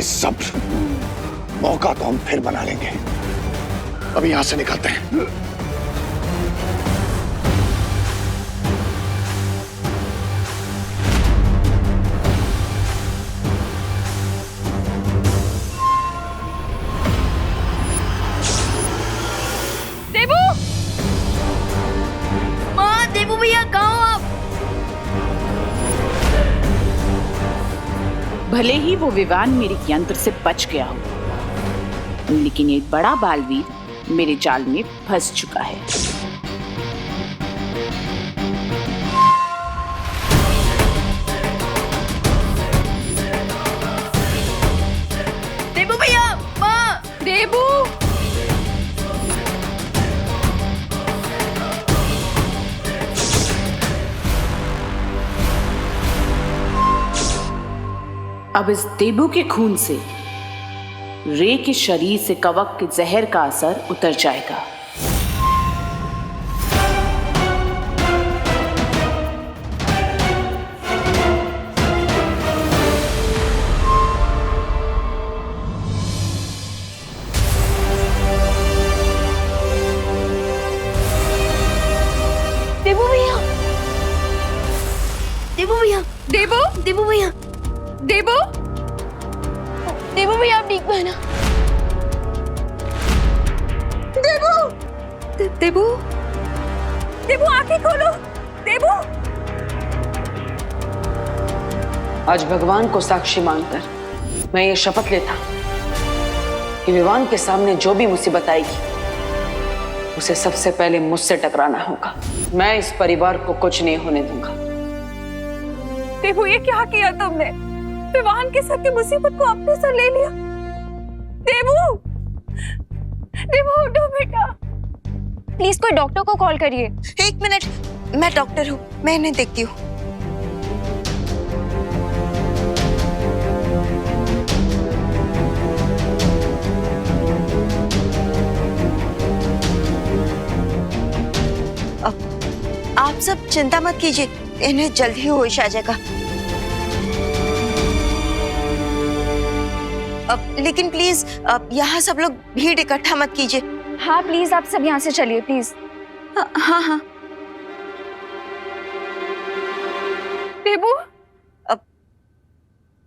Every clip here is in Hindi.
सब्र, मौका तो हम फिर बना लेंगे। अभी यहां से निकलते हैं। देबू, माँ, देबू भैया कहाँ हो आप? भले ही वो विवान मेरे यंत्र से बच गया हो, लेकिन एक बड़ा बालवीर मेरे जाल में फंस चुका है। देबू भैया, माँ, देबू। अब इस देबू के खून से रे के शरीर से कवक के जहर का असर उतर जाएगा। देबू भैया, देबू भैया, देबू, देबू भैया, देबू, देबू भैया, आप ठीक है ना? देबू, देबू, देबू, आंखें खोलो, देबू। आज भगवान को साक्षी मानकर मैं ये शपथ लेता कि विवान के सामने जो भी मुसीबत आएगी उसे सबसे पहले मुझसे टकराना होगा। मैं इस परिवार को कुछ नहीं होने दूंगा। देबू, ये क्या किया तुमने? विवान के साथ की मुसीबत को अपने सर ले लिया। देबू, देबू, उठो बेटा। प्लीज कोई डॉक्टर को कॉल करिए। 1 मिनट, मैं डॉक्टर हूँ, मैं इन्हें देखती हूँ। आप सब चिंता मत कीजिए, इन्हें जल्द ही होश आ जाएगा। लेकिन प्लीज यहाँ सब लोग भीड़ इकट्ठा मत कीजिए। हाँ प्लीज, आप सब यहाँ से चलिए प्लीज। हाँ हाँ। देबू,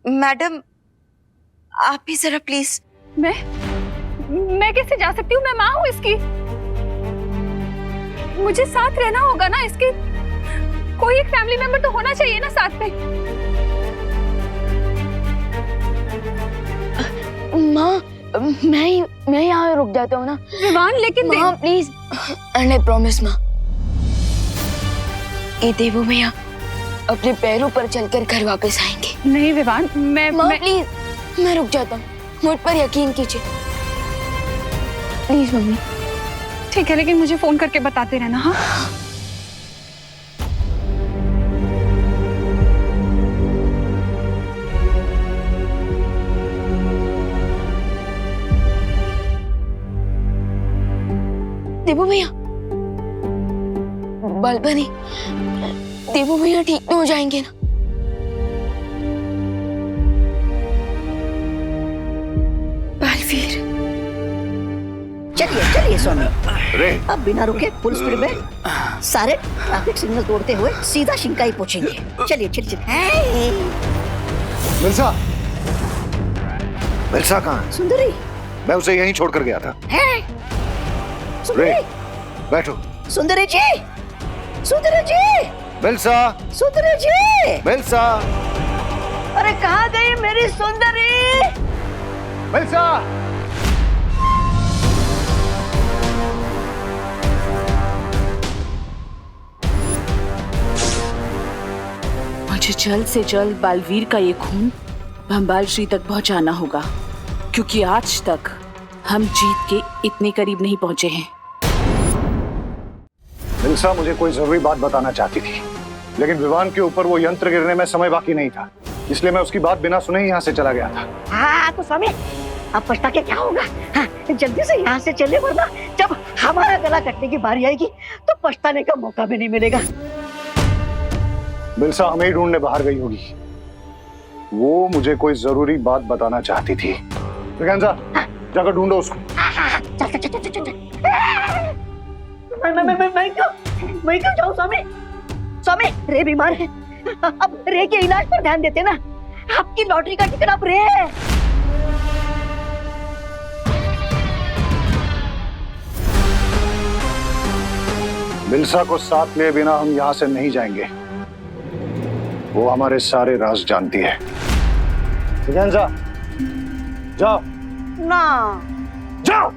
मैडम आप ही जरा प्लीज। मैं कैसे जा सकती हूँ? मैं माँ हूँ इसकी। मुझे साथ रहना होगा ना इसके। कोई एक फैमिली मेंबर तो होना चाहिए ना साथ में। माँ, मैं यहाँ रुक जाता हूँ ना। विवान, लेकिन माँ प्लीज, आई प्रॉमिस माँ। ये देबू भैया अपने पैरों पर चलकर घर वापस आएंगे। नहीं विवान, माँ प्लीज, मैं रुक जाता हूँ, मुझ पर यकीन कीजिए प्लीज मम्मी। ठीक है, लेकिन मुझे फोन करके बताते रहना। हाँ देबू भैया, बालबनी, देबू भैया ठीक तो हो जाएंगे ना? बालवीर, चलिए चलिए स्वामी, रे, अब बिना रुके फुल स्पीड में सारे ट्रैफिक सिग्नल तोड़ते हुए सीधा शिंकाई पहुंचेंगे। चलिए चलिए चलिए। मिल्सा, मिल्सा कहाँ है? सुंदरी, मैं उसे यहीं छोड़ कर गया था। सुंदरी, रे, बैठो। सुंदरी जी, सुंदरी जी, मिल्सा, सुंदरी जी, मिल्सा, अरे कहाँ गई मेरी सुंदरी? मिल्सा। मुझे जल्द से जल्द बालवीर का ये खून भंबाल श्री तक पहुंचाना होगा, क्योंकि आज तक हम जीत के इतने करीब नहीं पहुंचे हैं। मिल्सा मुझे कोई जरूरी बात बताना चाहती थी, लेकिन विवान के ऊपर वो यंत्र गिरने में समय बाकी नहीं था, इसलिए मैं उसकी बात बिना सुने ही यहाँ से चला गया था। हाँ तो स्वामी, अब पछता के क्या होगा? हाँ, जल्दी से यहाँ से चले, वरना जब हमारा गला कटने की बारी आएगी तो पछताने का मौका भी नहीं मिलेगा। मिल्सा हमें ही ढूंढने बाहर गई होगी। वो मुझे कोई जरूरी बात बताना चाहती थी। ब्रिगेंजा, जाकर ढूंढो उसको। चल चल चल चल चल। मैं क्यों जाऊँ स्वामी? स्वामी, रे बीमार है, अब रे के इलाज पर ध्यान देते ना। आपकी लॉटरी का टिकट अब रे है। बिलसा को साथ लिए बिना हम यहाँ से नहीं जाएंगे। वो हमारे सारे राज जानती है। ब्रिगेंजा, जाओ ना, जाओ।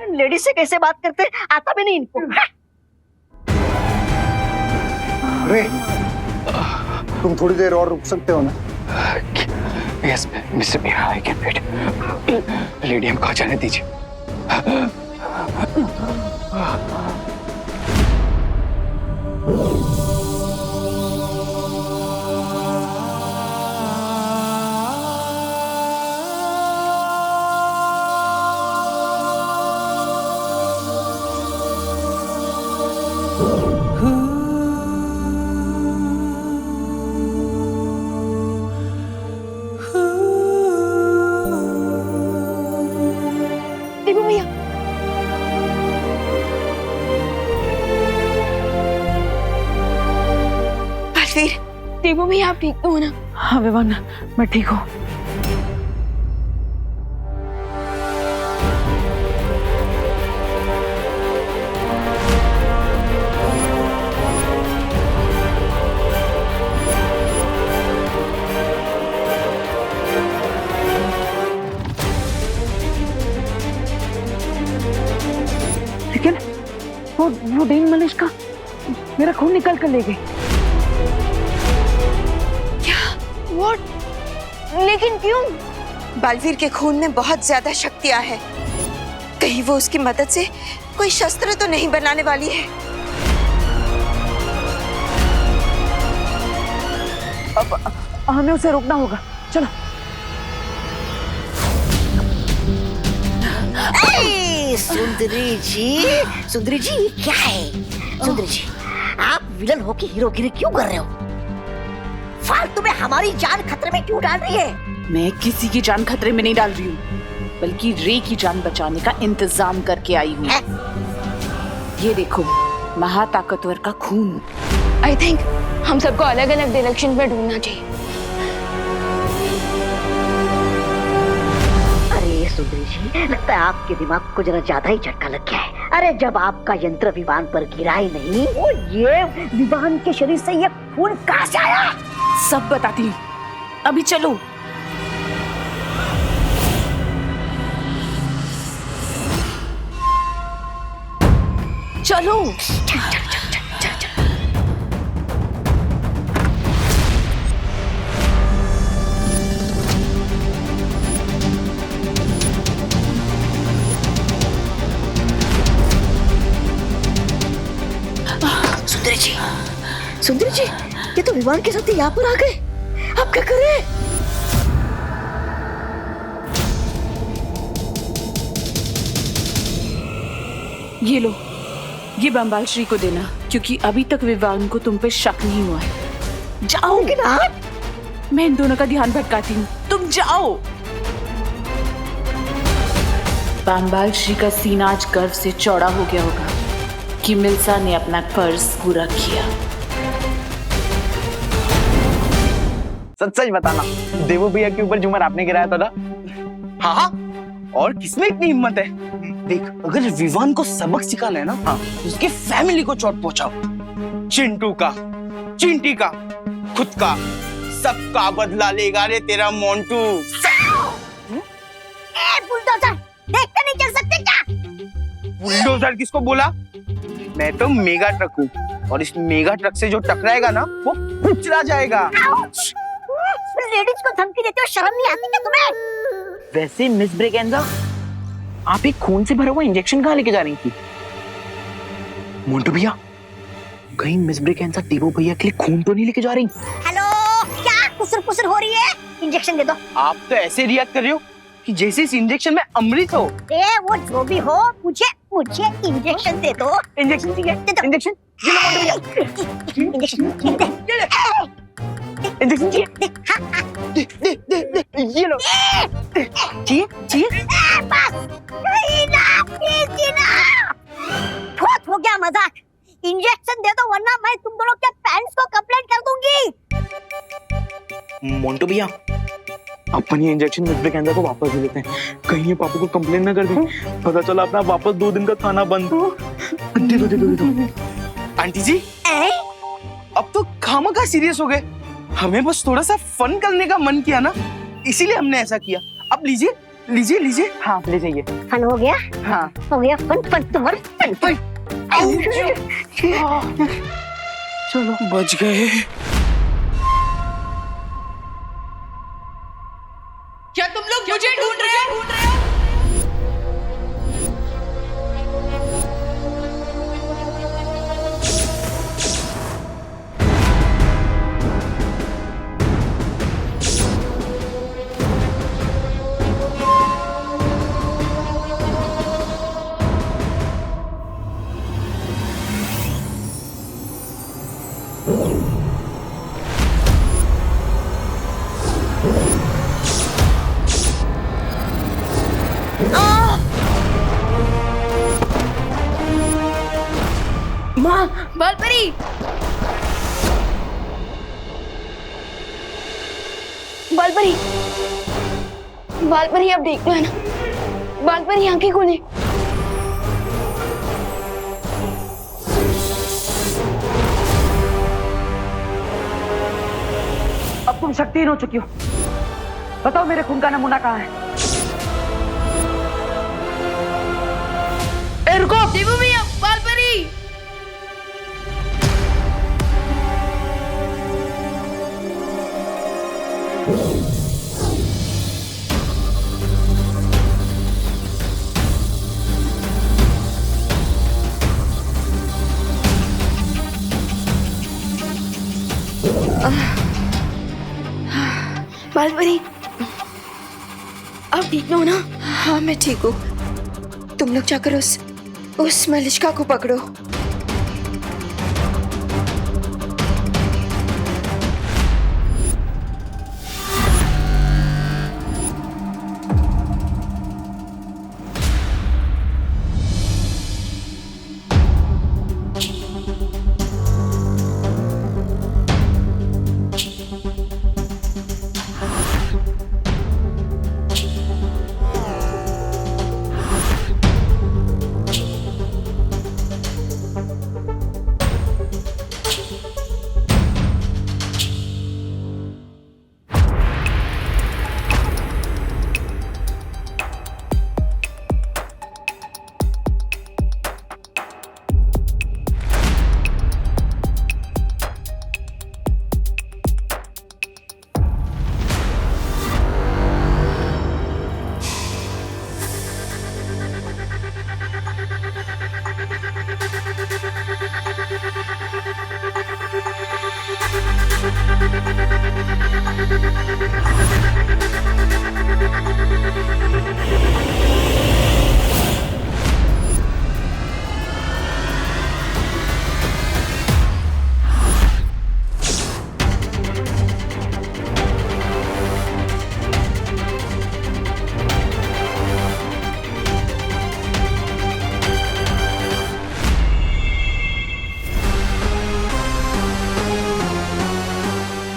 लेडीज से कैसे बात करते आता भी नहीं इनको। रे, तुम थोड़ी देर और रुक सकते हो ना? Yes mister Meera, I can wait. Lady हमको जाने दीजिए। देवू भैया, बलवीर, देवू भैया आप ठीक तो हो ना? हाँ विवान, मैं ठीक हूँ। लेकिन वो डेन मलिश का मेरा खून निकल कर ले गई। व्हाट? लेकिन क्यों? बलवीर के खून में बहुत ज्यादा शक्तियां हैं। कहीं वो उसकी मदद से कोई शस्त्र तो नहीं बनाने वाली है। अब हमें उसे रोकना होगा। चलो। सुंदरी जी ये क्या है? सुंदरी जी, आप विलन होके हीरोगिरी क्यों कर रहे हो? फालतू में हमारी जान खतरे में क्यों डाल रही है? मैं किसी की जान खतरे में नहीं डाल रही हूँ, बल्कि रे की जान बचाने का इंतजाम करके आई हूँ। ये देखो, महाताकतवर का खून। आई थिंक हम सबको अलग अलग डायरेक्शन में ढूंढना चाहिए। अरे सुंदरी जी, लगता है आपके दिमाग को जरा ज्यादा ही झटका लग गया है। अरे जब आपका यंत्र विमान पर गिरा ही नहीं, वो ये विमान के शरीर से ये खून कहाँ से आया? सब बताती हूँ, अभी चलो। चलो। सुंदरी जी, ये तो विमान के साथ यहाँ पर आ गए। आप क्या कर रहे हैं? ये लो, ये बंबाल श्री को देना, क्योंकि अभी तक विवान को तुम पे शक नहीं हुआ है। जाओ। लेकिन आप, मैं इन दोनों का ध्यान भटकाती हूँ, तुम जाओ। बंबाल श्री का सीना आज गर्व से चौड़ा हो गया होगा कि मिल्सा ने अपना फर्ज पूरा किया। सच सच बताना, देवू भैया के ऊपर झूमर आपने गिराया था ना? हाँ हाँ, और किसमें इतनी हिम्मत है? देख, अगर विवान को सबक सिखाना है ना, हाँ, उसकी फैमिली को चोट पहुंचाओ। चिंटू का, चिंटी का, खुद का, सबका बदला लेगा रे तेरा मोंटू। बुलडोजर, देखते नहीं चल सकते क्या? बुलडोजर किसको बोला? मैं तो मेगा ट्रक हूँ, और इस मेगा ट्रक से जो टकराएगा ना, वो कुचला जाएगा। लेडीज को धमकी देते हो, शर्म नहीं आती क्या तुम्हें? वैसे मिस ब्रिगेंजा, आप एक खून से भरा हुआ इंजेक्शन कहाँ लेके जा रही थी? मोंटू भैया, कहीं मिस ब्रिगेंजा देवू भैया के लिए खून तो नहीं लेके जा रही? हेलो, क्या कुसुर पुसुर हो रही है? इंजेक्शन दे दो। आप तो ऐसे रिएक्ट कर रहे हो कि जैसे इस इंजेक्शन में अमृत हो। वो जो भी हो, मुझे इंजेक्शन दे दो। इंजेक्शन ठीक है, इंजेक्शन इंजेक्शन इंजेक्शन चाहिए? दे, ये लो। चाहिए? बहुत हो गया मजाक। इंजेक्शन दे दो वरना मैं तुम दोनों के पेरेंट्स को कंप्लेंट कर दूंगी। मोंटो भैया, अपन ये इंजेक्शन मिस ब्रिगेंजा को वापस दे देते हैं, कहीं ये पापा को कंप्लेन ना कर दे। पता चला अपना वापस 2 दिन का खाना बंद। दे दो। आंटी जी, अब तो खामखा सीरियस हो गए। हमें बस थोड़ा सा फन करने का मन किया ना, इसीलिए हमने ऐसा किया। अब लीजिए। हाँ, ले जाइए। फन हो गया? हाँ, हो गया फन तुम्हारा फन। चलो बच गए। क्या तुम लोग मुझे ढूंढ रहे हो? बालपरी, बालपरी अब देख लो है ना। बालपरी आंखें खोले। अब तुम शक्तिहीन हो चुकी हो। बताओ मेरे खून का नमूना कहाँ है? ए रुको! देवू भैया, बालपरी। बालपरी, आप ठीक हो ना? हाँ मैं ठीक हूँ। तुम लोग जाकर उस मलिष्का को पकड़ो।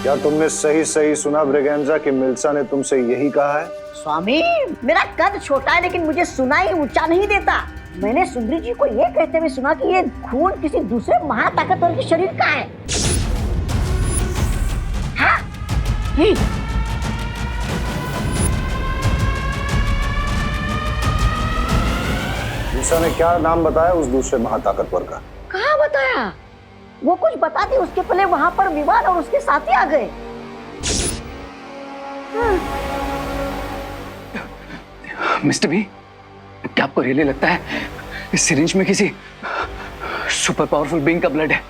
क्या तुमने सही सही सुना ब्रिगेंजा कि मिल्सा ने तुमसे यही कहा है? स्वामी, मेरा कद छोटा है लेकिन मुझे सुनाई ऊंचा नहीं देता। मैंने सुंदरी जी को ये कहते हुए सुना कि ये खून किसी दूसरे महाताकतवर के शरीर का है। हाँ? मिल्सा ने क्या नाम बताया उस दूसरे महाताकतवर का? कहाँ बताया? वो कुछ बताती उसके पहले वहां पर विवान और उसके साथी आ गए। मिस्टर बी, क्या आपको रियली लगता है इस सिरिंज में किसी सुपर पावरफुल बीइंग का ब्लड है?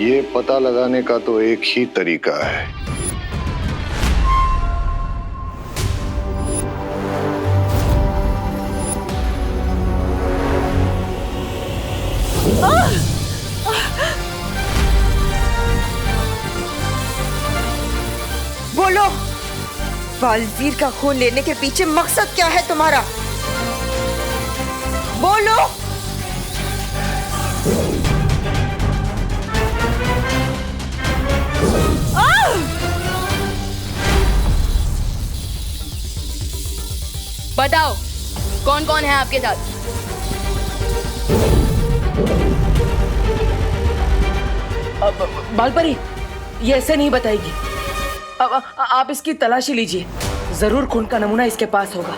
ये पता लगाने का तो एक ही तरीका है। बोलो, बालवीर का खून लेने के पीछे मकसद क्या है तुम्हारा? बोलो। बताओ, कौन कौन है आपके साथ? बालपरी ये ऐसे नहीं बताएगी। अब आप इसकी तलाशी लीजिए, जरूर खून का नमूना इसके पास होगा।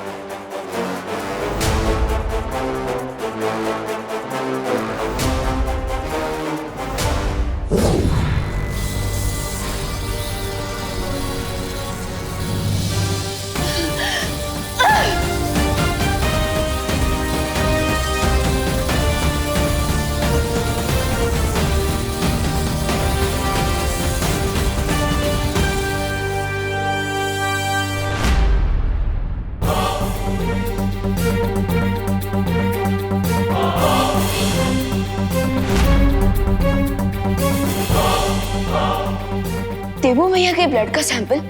देवू भैया के ब्लड का सैंपल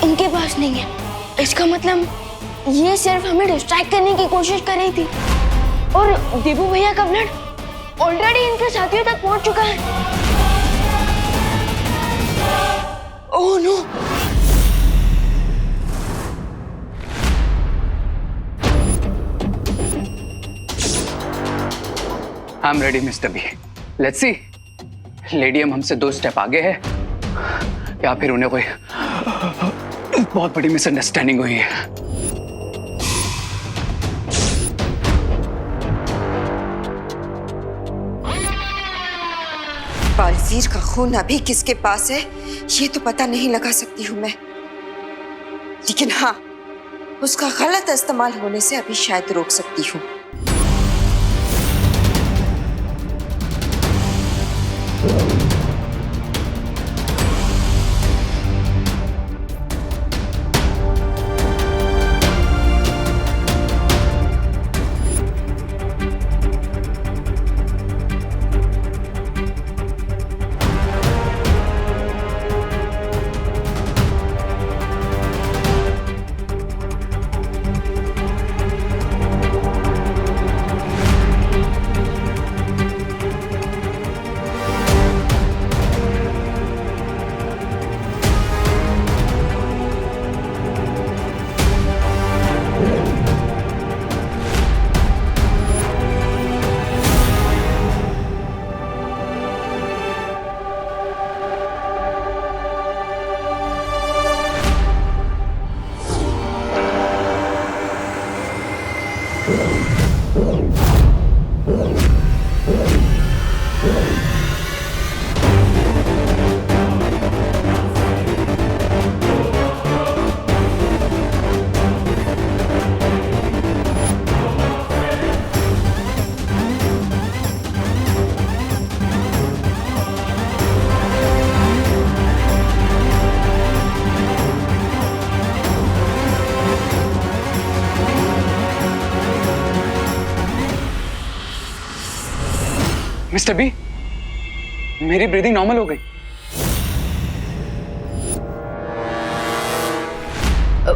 इनके पास नहीं है। इसका मतलब ये सिर्फ हमें डिस्ट्रैक्ट करने की कोशिश कर रही थी और देवू भैया का ब्लड ऑलरेडी इनके साथियों तक पहुंच चुका है। Oh no! I am ready mister B. Let's see, लेडियम हमसे 2 स्टेप आगे है या फिर उन्हें कोई बहुत बड़ी मिसअंडरस्टैंडिंग हुई है। बालवीर का खून अभी किसके पास है ये तो पता नहीं लगा सकती हूँ मैं, लेकिन हाँ, उसका गलत इस्तेमाल होने से अभी शायद रोक सकती हूँ। मिस्टर बी, मेरी ब्रीदिंग नॉर्मल हो गई।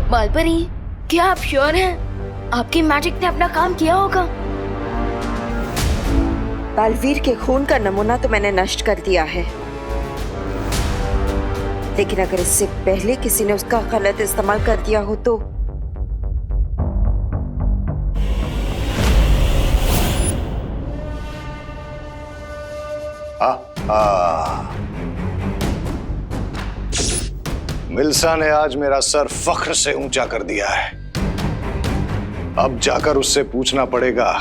बालपरी, क्या आप श्योर हैं? आपकी मैजिक ने अपना काम किया होगा। बालवीर के खून का नमूना तो मैंने नष्ट कर दिया है, लेकिन अगर इससे पहले किसी ने उसका गलत इस्तेमाल कर दिया हो तो मिल्सा ने आज मेरा सर फख्र से ऊंचा कर दिया है। अब जाकर उससे पूछना पड़ेगा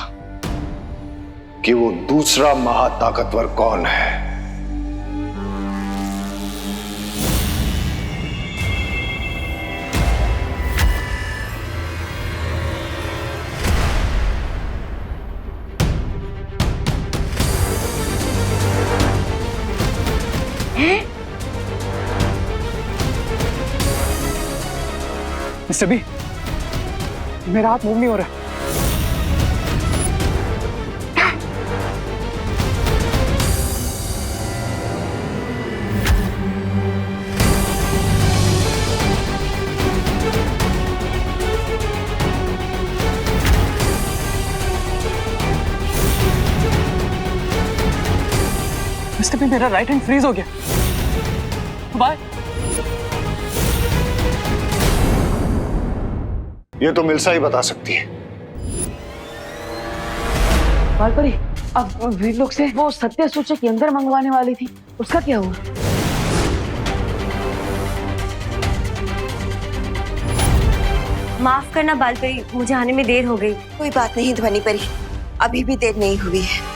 कि वो दूसरा महाताकतवर कौन है। मिस्टर बी, मेरा हाथ मूव नहीं हो रहा। मिस्टर बी, मेरा राइट हैंड फ्रीज हो गया। बाय। ये तो मिल्सा ही बता सकती है। बालपरी, अब वीर लोग से वो सत्य सूचक यंत्र मंगवाने वाली थी, उसका क्या हुआ? माफ करना बालपरी, मुझे आने में देर हो गई। कोई बात नहीं ध्वनि परी, अभी भी देर नहीं हुई है।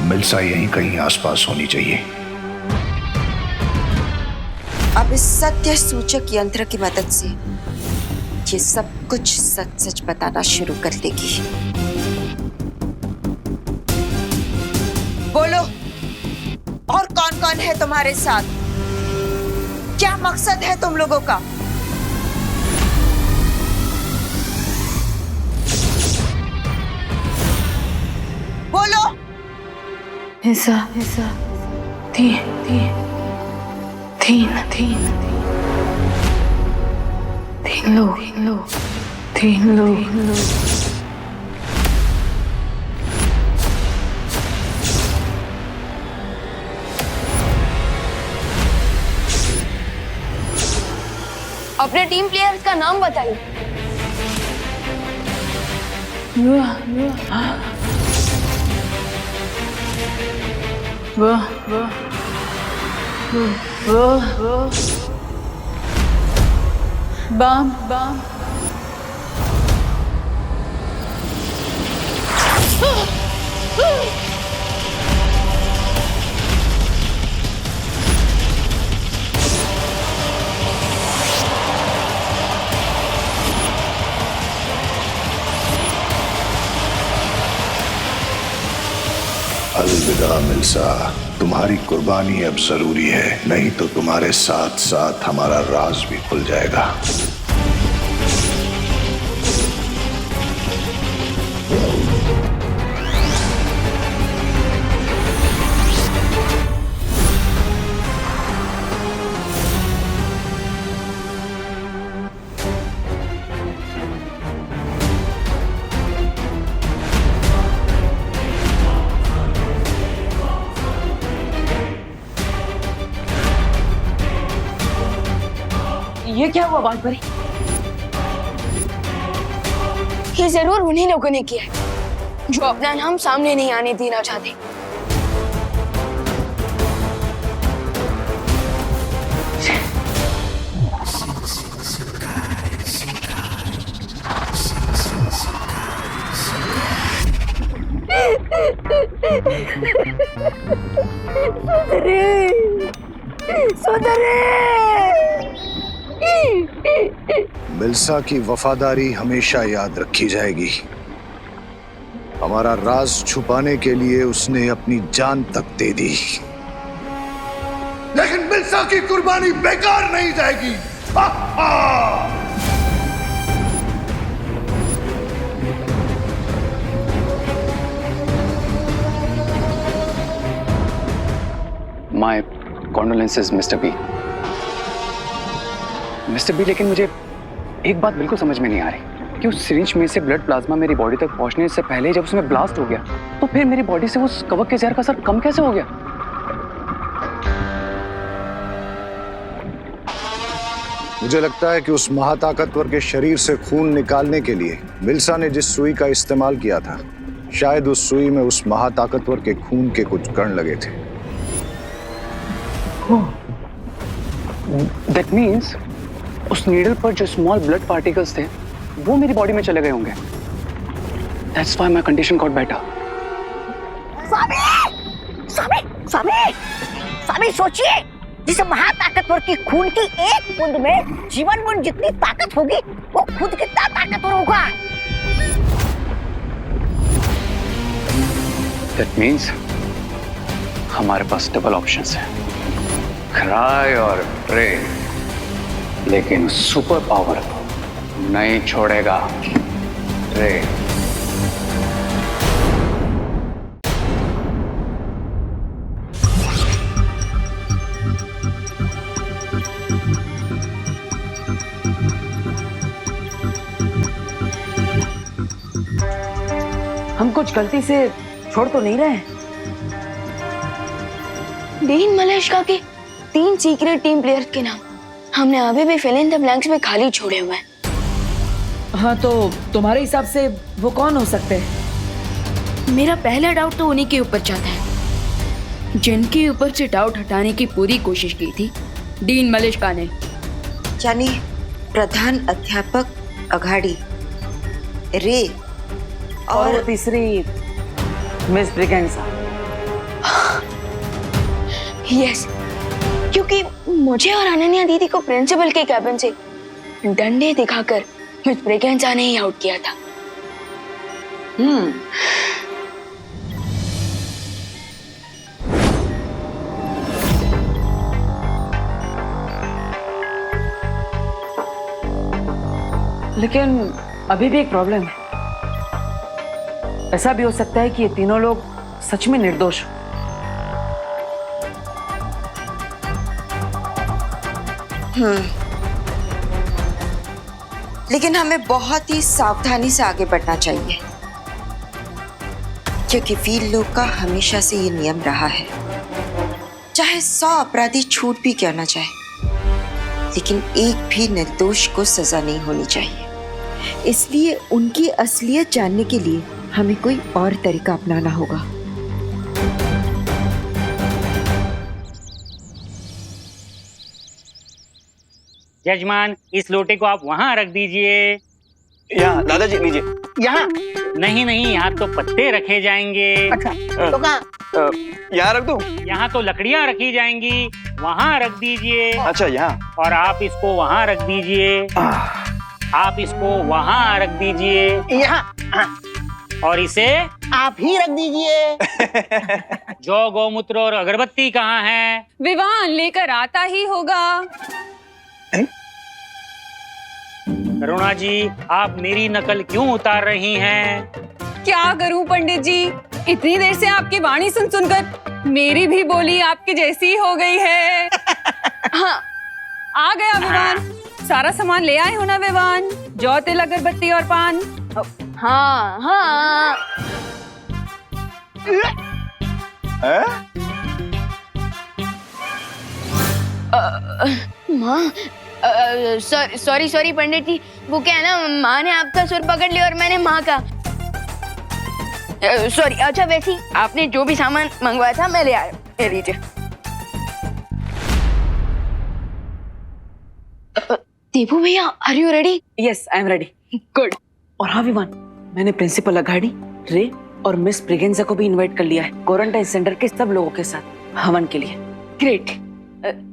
मिल्सा यहीं कहीं आसपास होनी चाहिए। अब इस सत्य सूचक यंत्र की मदद से ये सब कुछ सच सच बताना शुरू कर देगी। बोलो, और कौन कौन है तुम्हारे साथ? क्या मकसद है तुम लोगों का? बोलो। ऐसा तीन लोग। अपने टीम प्लेयर्स का नाम बताइए। बम अलविदा मिल्सा, तुम्हारी कुर्बानी अब जरूरी है, नहीं तो तुम्हारे साथ साथ हमारा राज भी खुल जाएगा। ये क्या हुआ बालपरी? ये जरूर उन्हीं लोगों ने किया है जो अपना नाम सामने नहीं आने देना चाहते। मिल्सा की वफादारी हमेशा याद रखी जाएगी। हमारा राज छुपाने के लिए उसने अपनी जान तक दे दी, लेकिन मिल्सा की कुर्बानी बेकार नहीं जाएगी। हा हा। My condolences mister B. Mister B, लेकिन मुझे एक बात बिल्कुल समझ में नहीं आ रही कि उस सिरिंज में से ब्लड प्लाज्मा मेरी बॉडी तक पहुंचने से पहले जब उसमें ब्लास्ट हो गया तो फिर मेरी बॉडी से उस कवक के जहर का असर कम कैसे हो गया? मुझे लगता है कि उस महाताकतवर के शरीर से खून निकालने के लिए मिल्सा ने जिस सुई का इस्तेमाल किया था, शायद उस सुई में उस महाताकतवर के खून के कुछ कण लगे थे। दैट मीन्स उस नीडल पर जो स्मॉल ब्लड पार्टिकल्स थे वो मेरी बॉडी में चले गए होंगे। That's why my condition got better. Swami Swami Swami Swami सोचिए, जिस महाताकतवर की खून की एक बूंद में जीवन बूंद जितनी ताकत होगी वो खुद कितना ताकतवर होगा। दैट मीन्स हमारे पास डबल ऑप्शंस है, क्राई और प्रे, लेकिन सुपर पावर नहीं छोड़ेगा प्रे। हम कुछ गलती से छोड़ तो नहीं रहे? डीन मलेशिया के 3 सीक्रेट टीम प्लेयर्स के नाम हमने अभी भी फिल इन द ब्लैंक्स में खाली छोड़े हुए हैं। हाँ, तो तुम्हारे हिसाब से वो कौन हो सकते हैं? मेरा पहला डाउट तो उन्हीं के ऊपर जाता है जिनके ऊपर से डाउट हटाने की पूरी कोशिश की थी डीन मलेशिया ने, यानी प्रधान अध्यापक अघाड़ी, रे और तीसरी मिस ब्रिगेंजा। यस, क्योंकि मुझे और अनन्या दीदी को प्रिंसिपल के कैबिन से डंडे दिखाकर मिस ब्रिगेंजा ने ही आउट किया था। लेकिन अभी भी एक प्रॉब्लम है। ऐसा भी हो सकता है कि ये तीनों लोग सच में निर्दोष हो। लेकिन हमें बहुत ही सावधानी से आगे बढ़ना चाहिए, क्योंकि वीर लोग का हमेशा से ये नियम रहा है, चाहे 100 अपराधी छूट भी क्यों ना जाए, लेकिन एक भी निर्दोष को सजा नहीं होनी चाहिए। इसलिए उनकी असलियत जानने के लिए हमें कोई और तरीका अपनाना होगा। जजमान, इस लोटे को आप वहाँ रख दीजिए। यहाँ दादाजी लीजिए। यहाँ नहीं नहीं, यहाँ तो पत्ते रखे जाएंगे। अच्छा, तो कहाँ? यहाँ रख दूँ? यहाँ तो लकड़ियाँ रखी जाएंगी, वहाँ रख दीजिए। अच्छा, यहाँ। और आप इसको वहाँ रख दीजिए। आप इसको वहाँ रख दीजिए। यहाँ। और इसे आप ही रख दीजिए। जौ, गौमूत्र और अगरबत्ती कहाँ है? विवान लेकर आता ही होगा। करुणा जी, आप मेरी नकल क्यों उतार रही हैं? क्या करूं पंडित जी, इतनी देर से आपकी वाणी सुन सुनकर मेरी भी बोली आपकी जैसी ही हो गई है। हाँ, आ गया विवान। सारा सामान ले आए हो ना विवान? जौ, तिल, अगरबत्ती और पान। हाँ हाँ। माँ, सॉरी पंडित जी, वो क्या है ना, माँ ने आपका सुर पकड़ लिया और मैंने माँ का। सॉरी। अच्छा, वैसे ही आपने जो भी सामान मंगवाया था मैं ले आया, ले लीजिए। देवू भैया, are you ready? Yes, I am ready. Good. और हाँ विवान, मैंने प्रिंसिपल अघाड़ी, रे और मिस ब्रिगेंजा को भी इनवाइट कर लिया है क्वारंटाइन सेंटर के सब लोगों के साथ हवन के लिए। ग्रेट।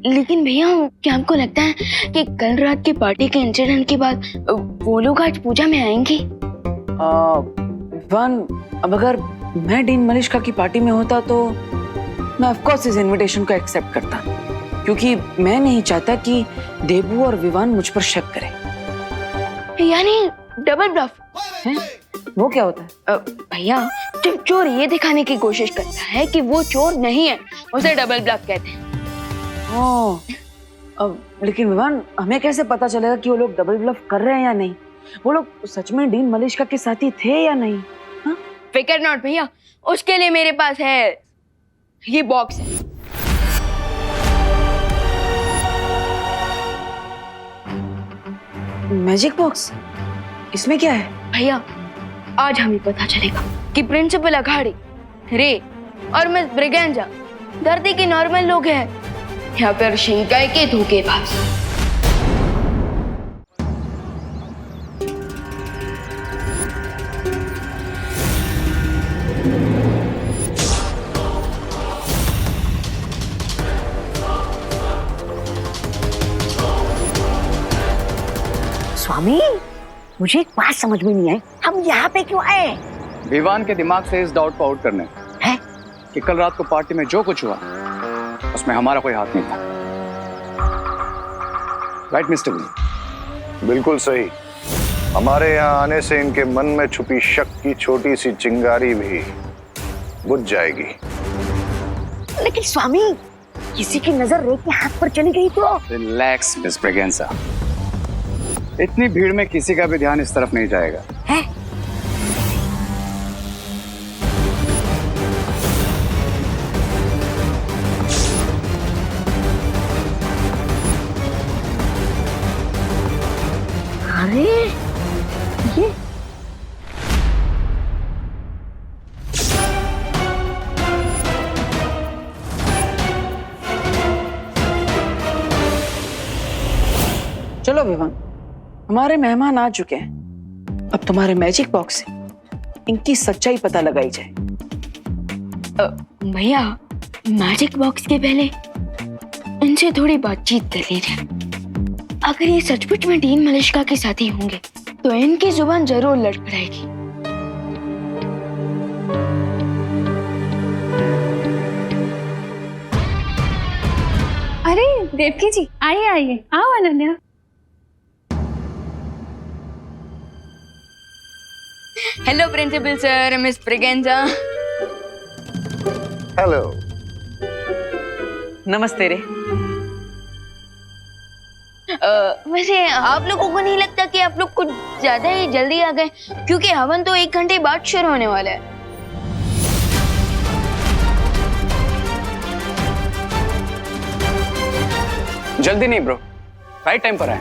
लेकिन भैया, क्या आपको लगता है कि कल रात की पार्टी के इंसिडेंट के बाद वो लोग आज पूजा में आएंगे? विवान, अब अगर मैं डीन मलेशिया की पार्टी में होता तो मैं ऑफ कोर्स इस इनविटेशन को एक्सेप्ट करता, क्योंकि मैं नहीं चाहता कि देबू और विवान मुझ पर शक करें। यानी डबल ब्लफ है? वो क्या होता है? भैया, जब चोर ये दिखाने की कोशिश करता है कि वो चोर नहीं है, उसे डबल ब्लफ कहते हैं। लेकिन विवान, हमें कैसे पता चलेगा कि वो लोग डबल ब्लफ कर रहे हैं या नहीं? वो लोग सच में डीन मलेशिया के साथी थे या नहीं? हाँ? फिकर नॉट भैया, उसके लिए मेरे पास है ये बॉक्स है। Magic box? इसमें क्या है? भैया, आज हमें पता चलेगा कि प्रिंसिपल अघाड़ी, रे और मिस ब्रिगेंजा धरती के नॉर्मल लोग हैं या फिर शिंकाई के धोखेबाज। स्वामी, मुझे एक बात समझ में नहीं आई, हम यहाँ पे क्यों आए? विवान के दिमाग से इस डाउट को आउट करने हैं? कि कल रात को पार्टी में जो कुछ हुआ उसमें हमारा कोई हाथ नहीं था। राइट मिस्टर गुरु? बिल्कुल सही। हमारे यहाँ आने से इनके मन में छुपी शक की छोटी सी चिंगारी भी बुझ जाएगी। लेकिन स्वामी, किसी की नजर रे के हाथ पर चली गई तो? रिलैक्स मिस ब्रेगेंसा, इतनी भीड़ में किसी का भी ध्यान इस तरफ नहीं जाएगा। है? अरे ये चलो विवान, हमारे मेहमान आ चुके हैं। अब तुम्हारे मैजिक बॉक्स से इनकी सच्चाई पता लगाई जाए। भैया, मैजिक बॉक्स के पहले इनसे थोड़ी बातचीत कर लीजिए। अगर ये सचमुच में डीन मलिश्का के साथी होंगे तो इनकी जुबान जरूर लड़खड़ाएगी। अरे देवकी जी, आइए आइए, आओ Ananya. Hello principal sir, miss Braganza. Hello. नमस्ते रे। वैसे आप लोगों को नहीं लगता कि आप लोग कुछ ज्यादा ही जल्दी आ गए? क्योंकि हवन तो 1 घंटे बाद शुरू होने वाला है। जल्दी नहीं ब्रो, राइट टाइम पर आए।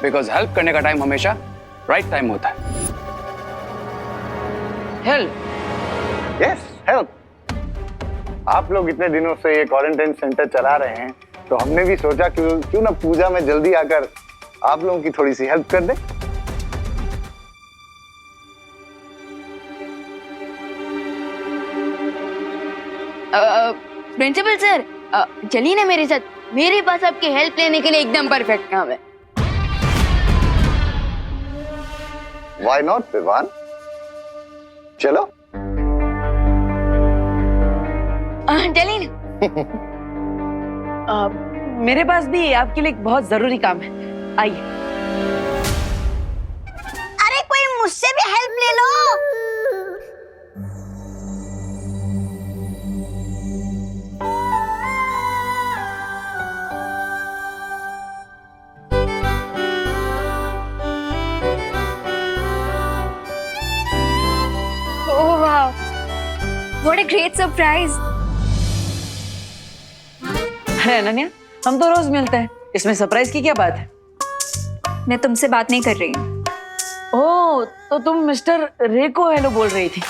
बिकॉज हेल्प करने का टाइम हमेशा राइट टाइम होता है। हेल्प? Yes, help. आप लोग इतने दिनों से ये क्वारंटाइन सेंटर चला रहे हैं, तो हमने भी सोचा क्यों ना पूजा में जल्दी आकर आप लोगों की थोड़ी सी हेल्प कर दें। प्रिंसिपल सर, चलिए ना मेरे साथ। मेरे पास आपकी हेल्प लेने के लिए एकदम परफेक्ट काम है। Why not, Vivaan? चलो। चलिए ना। मेरे पास भी आपके लिए एक बहुत जरूरी काम है, आइए। अरे कोई मुझसे भी हेल्प ले लो। ओह वाह, व्हाट अ ग्रेट सरप्राइज। अरे अनन्या, हम तो रोज मिलते हैं, इसमें सरप्राइज की क्या बात है? मैं तुमसे बात नहीं कर रही हूँ। ओह, तो तुम मिस्टर रे को हेलो बोल रही थी।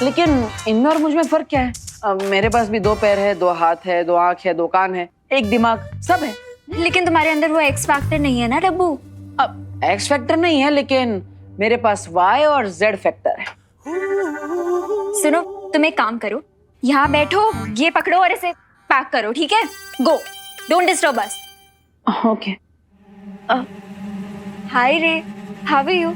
लेकिन इनमें और मुझ में फर्क क्या है? मेरे पास भी 2 पैर है, 2 हाथ है, 2 आंख है, 2 कान है, 1 दिमाग, सब है। लेकिन तुम्हारे अंदर वो एक्स फैक्टर नहीं है ना डब्बू। अब एक्स फैक्टर नहीं है, लेकिन मेरे पास वाई और जेड फैक्टर है। सुनो, तुम एक काम करो, यहाँ बैठो, ये पकड़ो और इसे पैक करो, ठीक है? गो, डोंट डिस्टर्ब अस। ओके। हाय रे, हाउ आर यू?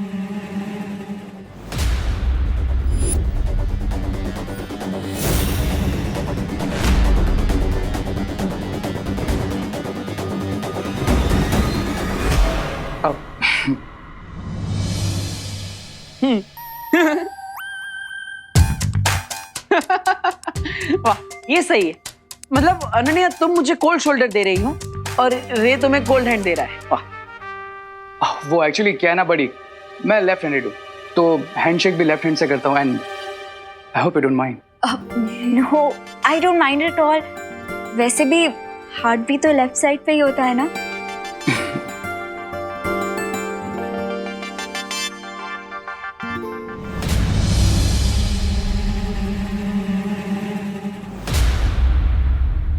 वाह, ये सही है। मतलब अनन्या, तुम मुझे कोल्ड शोल्डर दे रही हो और रे तुम्हें कोल्ड हैंड दे रहा है। वाह। वो एक्चुअली क्या है ना बड़ी, मैं लेफ्ट हैंडेड हूँ, तो हैंडशेक भी लेफ्ट हैंड से करता हूँ। And I hope you don't mind. No, I don't mind at all. वैसे भी हार्ट भी तो लेफ्ट साइड पे ही होता है ना।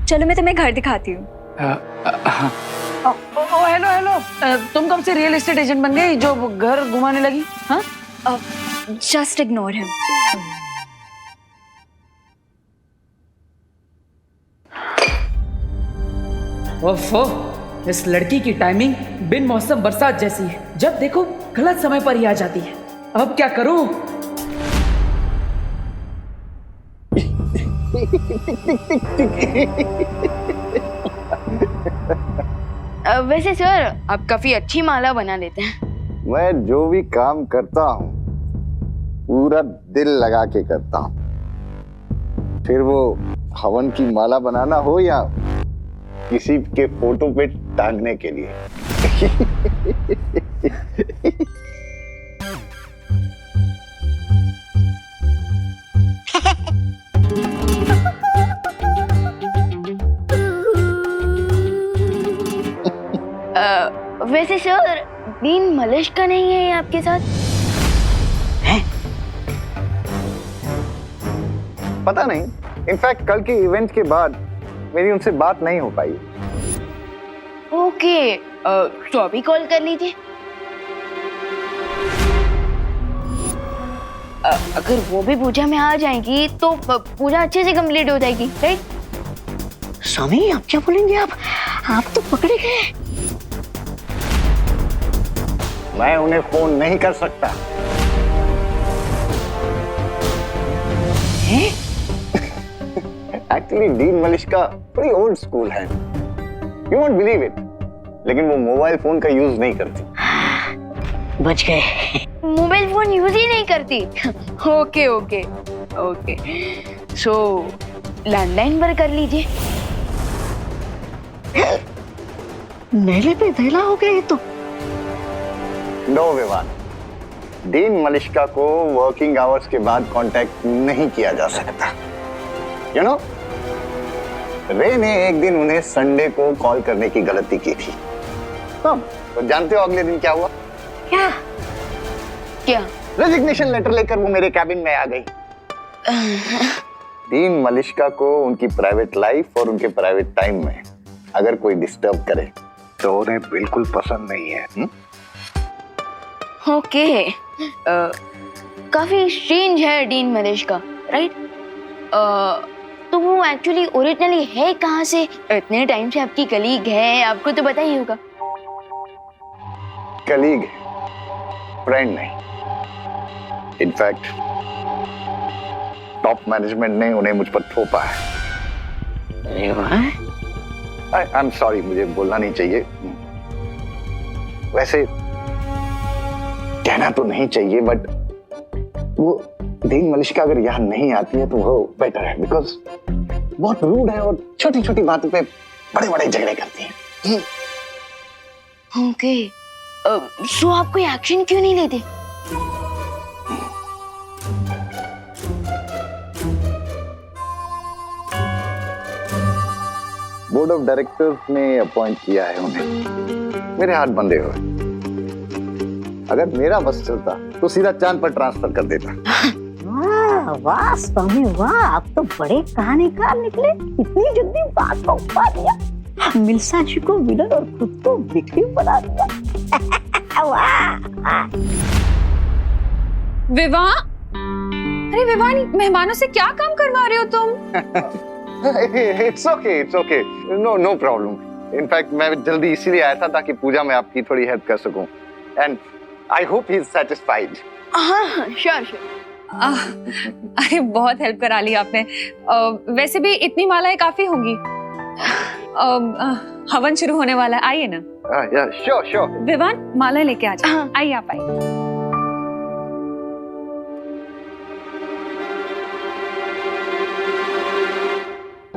चलो मैं तुम्हें घर दिखाती हूँ। हाँ। ओ हेलो हेलो, तुम कब से रियल एस्टेट एजेंट बन गई जो घर घुमाने लगी? हाँ, जस्ट इग्नोर हिम। ओफो, इस लड़की की टाइमिंग बिन मौसम बरसात जैसी है। जब देखो गलत समय पर ही आ जाती है। अब क्या करूं? वैसे सर आप काफी अच्छी माला बना लेते हैं। मैं जो भी काम करता हूँ पूरा दिल लगा के करता हूँ, फिर वो हवन की माला बनाना हो या किसी के फोटो पे टांगने के लिए। वैसे सर डीन मलिश का नहीं है आपके साथ? पता नहीं, इनफैक्ट कल के इवेंट के बाद मेरी उनसे बात नहीं हो पाई। ओके, तो अभी कॉल कर लीजिए। अगर वो भी पूजा में आ जाएंगी तो पूजा अच्छे से कंप्लीट हो जाएगी, राइट? स्वामी आप क्या बोलेंगे? आप तो पकड़े गए। मैं उन्हें फोन नहीं कर सकता। एक्चुअली डीन मलिश्का बड़ी ओल्ड स्कूल है, यू वोंट बिलीव इट, लेकिन वो मोबाइल फोन का यूज नहीं करती। बच गए। मोबाइल फोन यूज ही नहीं करती। ओके ओके ओके, सो लैंडलाइन पर कर लीजिए। मेले पे धैला हो गया ये तो। नो विवान, डीन मलिश्का को वर्किंग आवर्स के बाद कांटेक्ट नहीं किया जा सकता। यू नो, रे ने एक दिन उन्हें संडे को कॉल करने की गलती की थी। तो जानते हो अगले दिन क्या हुआ? क्या क्या? रेजिग्नेशन लेटर लेकर वो मेरे कैबिन में आ गई। डीन मलिश्का को उनकी प्राइवेट लाइफ और उनके प्राइवेट टाइम में अगर कोई डिस्टर्ब करे तो उन्हें बिल्कुल पसंद नहीं है। ओके, काफी स्ट्रेंज है डीन मलिश का, राइट? तो वो एक्चुअली ओरिजिनली है कहाँ से? इतने टाइम से आपकी कलीग है, आपको तो पता ही होगा। कलीग, फ्रेंड नहीं। इनफैक्ट टॉप मैनेजमेंट ने उन्हें मुझ पर थोपा है। आई एम सॉरी, मुझे बोलना नहीं चाहिए। वैसे कहना तो नहीं चाहिए, बट वो डीन मलिश्का अगर यहाँ नहीं आती है तो वो बेटर है, बिकॉज बहुत रूड है और छोटी छोटी बातों पे बड़े बड़े झगड़े करती है। ओके, सो आप कोई एक्शन क्यों नहीं लेते? बोर्ड ऑफ डायरेक्टर्स ने अपॉइंट किया है उन्हें। मेरे हाथ बंधे हुए। अगर मेरा बस चलता तो सीधा चांद पर ट्रांसफर कर देता। वाह स्वामी वाह, आप तो बड़े कहानीकार निकले। इतनी जल्दी बात को उपा दिया। मिल्सा जी को विलन और खुद को विक्टिम बना दिया। वाह। विवाह, अरे विवाह, मेहमानों से क्या काम करवा रहे हो तुम? It's okay, no problem. In fact मैं जल्दी इसीलिए आया था ताकि पूजा में आपकी थोड़ी हेल्प कर सकूं। And I hope he is satisfied. हाँ, श्योर। अरे बहुत हेल्प करा ली आपने। वैसे भी इतनी मालाएं काफी होंगी। हवन शुरू होने वाला है, आइए ना। श्योर। विवान, माला लेके आ जाओ। आइए आप आइए।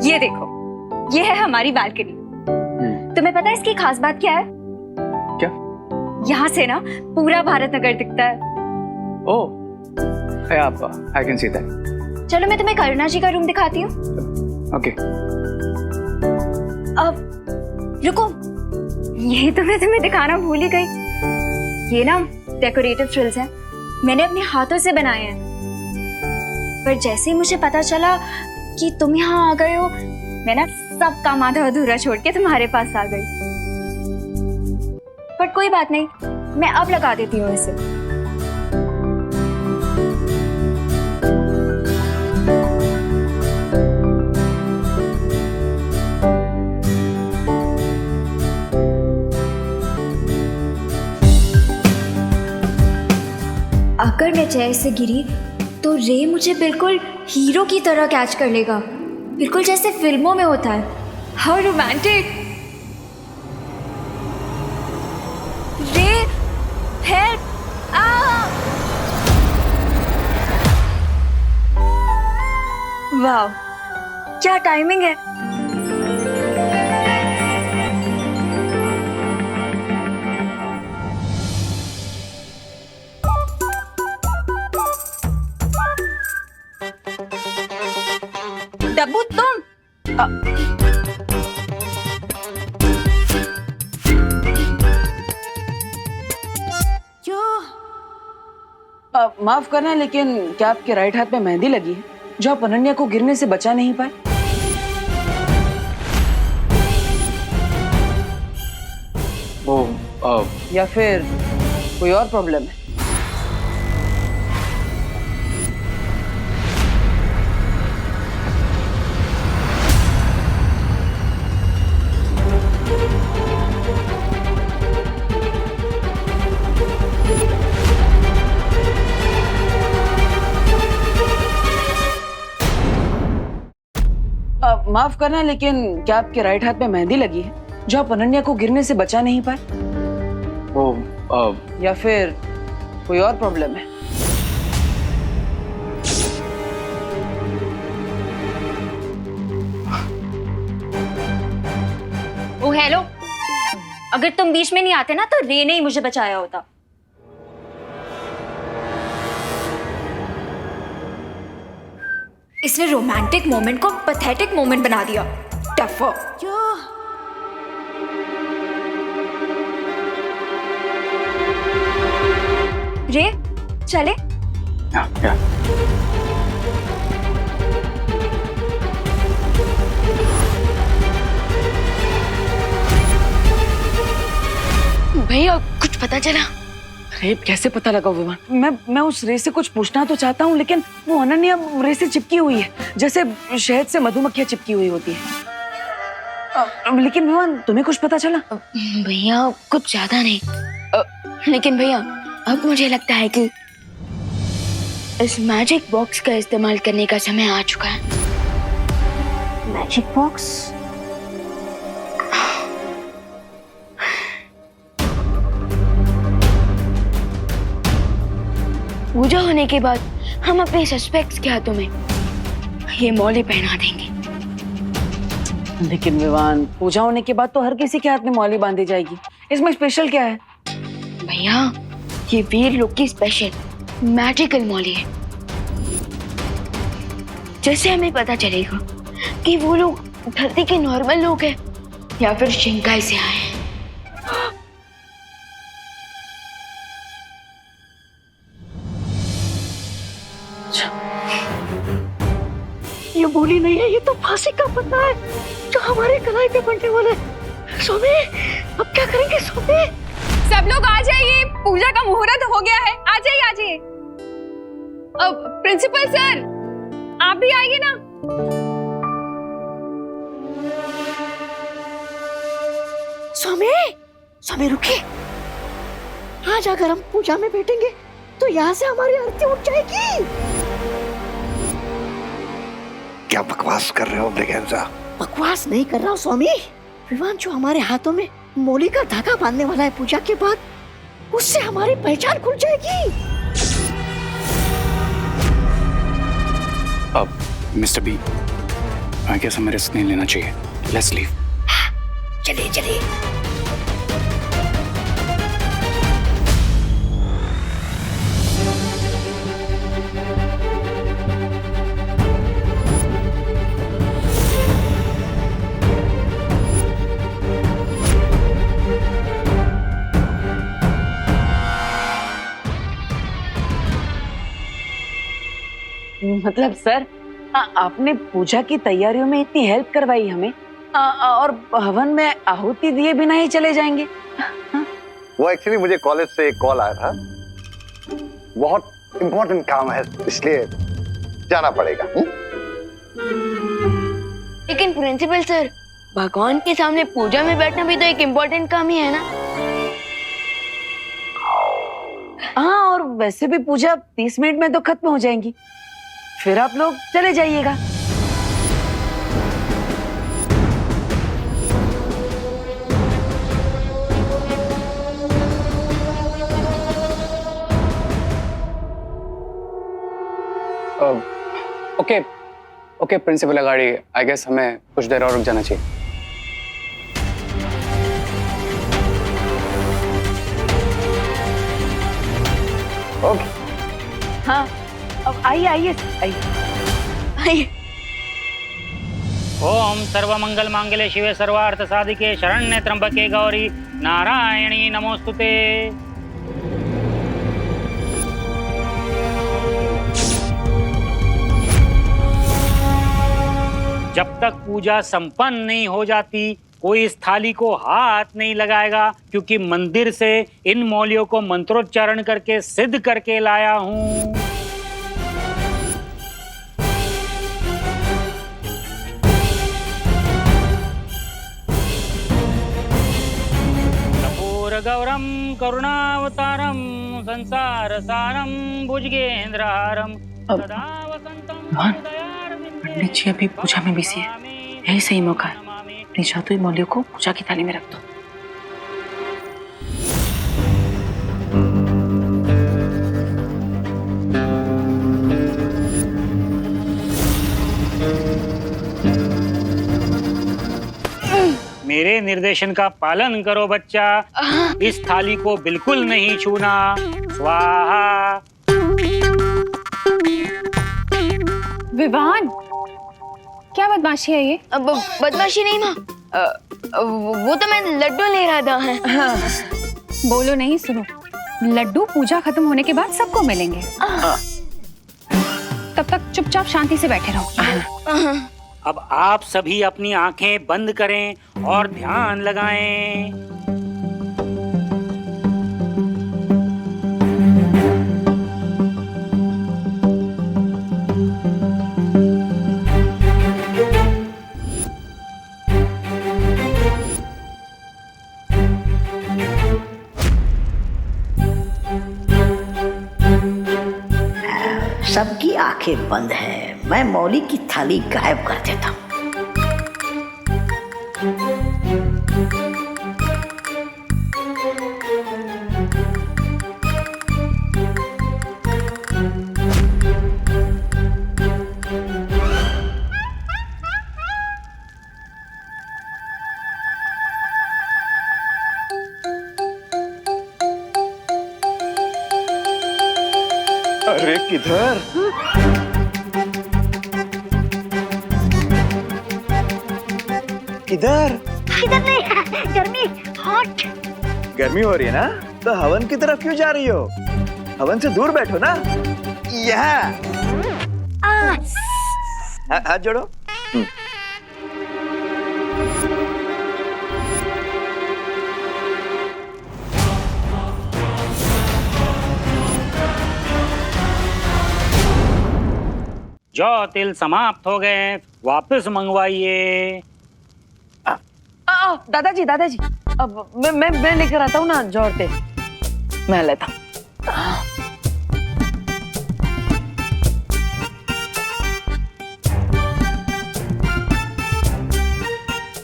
ये देखो, ये है हमारी बालकनी। तुम्हें पता है इसकी खास बात क्या है? क्या? यहाँ से ना पूरा भारत नगर दिखता है। ओह, I can see that. चलो मैं तुम्हें करुणा जी का रूम दिखाती हूँ। Okay. अब रुको, यही तो मैं तुम्हें दिखाना भूल ही गई। ये ना डेकोरेटिव फ्रिल्स हैं, मैंने अपने हाथों से बनाए हैं। पर जैसे ही मुझे पता चला कि तुम यहाँ आ गए हो, मैं ना सब काम आधा अधूरा छोड़ के तुम्हारे पास आ गई। पर कोई बात नहीं, मैं अब लगा देती हूँ इसे। अगर मैं चेयर से गिरी तो रे मुझे बिल्कुल हीरो की तरह कैच कर लेगा, बिल्कुल जैसे फिल्मों में होता है। How romantic. रे हेल्प। वाह, क्या टाइमिंग है। डब्बू तुम माफ करना, लेकिन क्या आपके राइट हाथ में मेहंदी लगी है जो आप अनन्या को गिरने से बचा नहीं पाए? या फिर कोई और प्रॉब्लम है? माफ करना, लेकिन क्या आपके राइट हाथ में मेहंदी लगी है जो आप अनन्या को गिरने से बचा नहीं पाए? या फिर कोई और प्रॉब्लम है? ओ हेलो, अगर तुम बीच में नहीं आते ना तो रे ने ही मुझे बचाया होता। इसने रोमांटिक मोमेंट को पैथेटिक मोमेंट बना दिया। टफर। रे चले। भैया कुछ पता चला? अरे कैसे पता लगा विवान? मैं उस रे से कुछ पूछना तो चाहता हूँ, लेकिन वो अनन्या रे से चिपकी हुई है जैसे शहद से मधुमक्खियां चिपकी हुई होती है। लेकिन विवान तुम्हें कुछ पता चला? भैया कुछ ज्यादा नहीं, लेकिन भैया अब मुझे लगता है कि इस मैजिक बॉक्स का इस्तेमाल करने का समय आ चुका है। Magic box? पूजा होने के बाद हम अपने सस्पेक्ट्स के हाथों में ये मौली पहना देंगे। लेकिन विवान पूजा होने के बाद तो हर किसी के हाथ में मौली बांधी जाएगी, इसमें स्पेशल क्या है? भैया ये वीर लोग की स्पेशल मैजिकल मौली है। जैसे हमें पता चलेगा कि वो लोग धरती के नॉर्मल लोग हैं या फिर शिंकाई से आए हैं। ये बोली नहीं है, ये तो फांसी का पन्ना है जो हमारे कलाई पे बनने वाला है। सोमी, अब क्या करेंगे सोमी? सब लोग आ जाइए, पूजा का मुहूर्त हो गया है। आ जाइए आ जाइए। अब प्रिंसिपल सर आप भी आइए ना। सोमी, सोमी रुकिए। आज अगर हम पूजा में बैठेंगे तो यहाँ से हमारी आरती उठ जाएगी। क्या बकवास कर रहे हो ब्रिगेंजा? बकवास नहीं कर रहा हूँ स्वामी। विवान जो हमारे हाथों में मौली का धागा बांधने वाला है पूजा के बाद, उससे हमारी पहचान खुल जाएगी। अब मिस्टर बी, आई गेस हमें रिस्क नहीं लेना चाहिए। Let's leave. चलिए चलिए। मतलब सर आपने पूजा की तैयारियों में इतनी हेल्प करवाई हमें, और हवन में आहुति दिए बिना ही चले जाएंगे? वो एक्चुअली मुझे कॉलेज से एक कॉल आया था, बहुत इंपॉर्टेंट काम है इसलिए जाना पड़ेगा। लेकिन प्रिंसिपल सर, भगवान के सामने पूजा में बैठना भी तो एक इम्पोर्टेंट काम ही है ना। हाँ, और वैसे भी पूजा 30 मिनट में तो खत्म हो जाएंगी, फिर आप लोग चले जाइएगा। ओके ओके प्रिंसिपल अगाड़ी, आई गेस हमें कुछ देर और रुक जाना चाहिए। ओके। हाँ, अब आइए आइए आइए। ओम सर्वमंगल मांगल्ये शिवे सर्वार्थ साधिके शरण्ये त्र्यंबके गौरी नारायणी नमोस्तुते। जब तक पूजा संपन्न नहीं हो जाती कोई इस थाली को हाथ नहीं लगाएगा, क्योंकि मंदिर से इन मौलियों को मंत्रोच्चारण करके सिद्ध करके लाया हूं। कपूर गौरम करुणावतारम संसार सारम भुजगेंद्रहारम सदा वसंतम पंडित जी अभी पूजा में बिजी है, यही सही मौका है। अपनी जादुई मौलियों को पूजा की थाली में रख दो। मेरे निर्देशन का पालन करो बच्चा, इस थाली को बिल्कुल नहीं छूना। स्वाहा। विवान, क्या बदमाशी है ये? अब बदमाशी नहीं माँ, वो तो मैं लड्डू ले रहा था। बोलो नहीं, सुनो। लड्डू पूजा खत्म होने के बाद सबको मिलेंगे। तब तक चुपचाप शांति से बैठे रहो। अब आप सभी अपनी आंखें बंद करें और ध्यान लगाएं। सबकी आंखें बंद है, मैं मौली की थाली गायब कर देता हूँ। अरे किधर? किधर? इधर नहीं, गर्मी हॉट। गर्मी हो रही है ना, तो हवन की तरफ क्यों जा रही हो? हवन से दूर बैठो ना। यहाँ हाथ जोड़ो। जो तिल समाप्त हो गए, वापस मंगवाइए। दादाजी दादाजी, अब मैं लेकर आता हूँ ना जोर तेल, मैं लेता हूँ।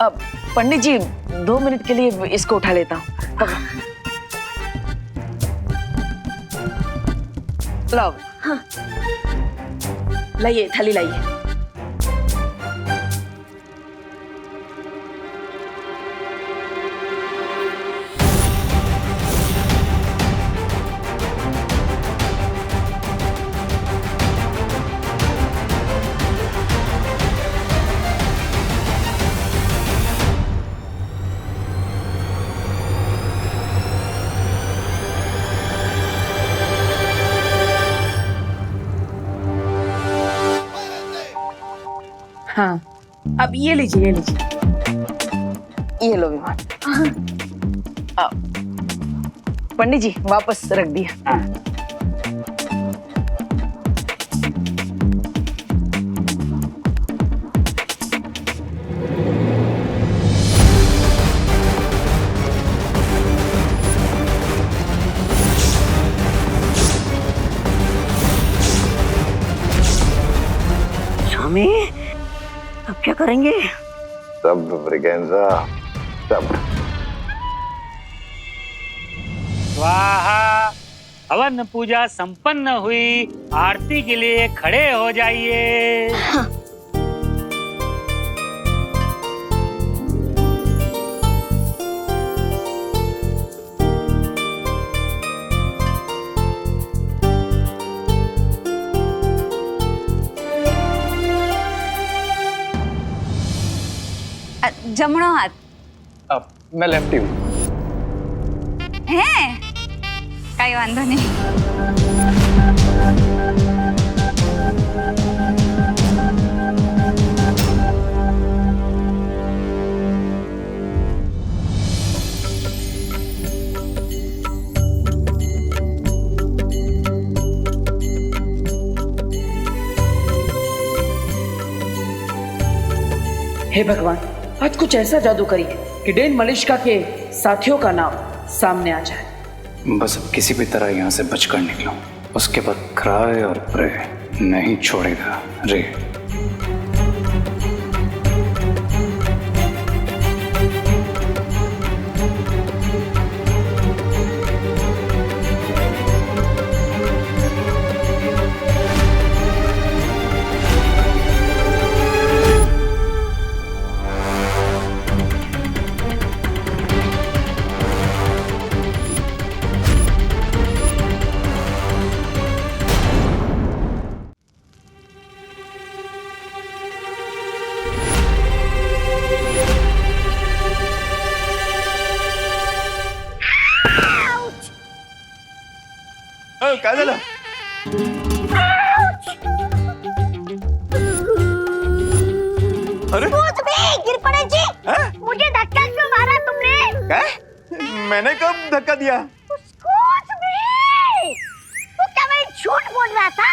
अब पंडित जी 2 मिनट के लिए इसको उठा लेता हूँ। लाओ। हाँ। लाइए, थाली लाइए। हाँ, अब ये लीजिए, ये लीजिए। ये लो विमान। पंडित जी वापस रख दिया। स्वामी अब क्या करेंगे? सब ब्रिगेंजा सब। स्वाहा। हवन पूजा संपन्न हुई, आरती के लिए खड़े हो जाइए। जमणो हाथ अब मैं लेफ्टी हूँ। है कई वांधो नहीं। हे भगवान, आज कुछ ऐसा जादू करिए कि डेन मलिश्का के साथियों का नाम सामने आ जाए। बस अब किसी भी तरह यहाँ से बचकर निकलो, उसके बाद क्राई और प्रे नहीं छोड़ेगा रे। काय झालं? अरे गिर पड़े जी। मुझे धक्का क्यों मारा तुमने? क्या? मैंने कब धक्का दिया? Excuse me! तू क्या मैं झूठ बोल रहा था?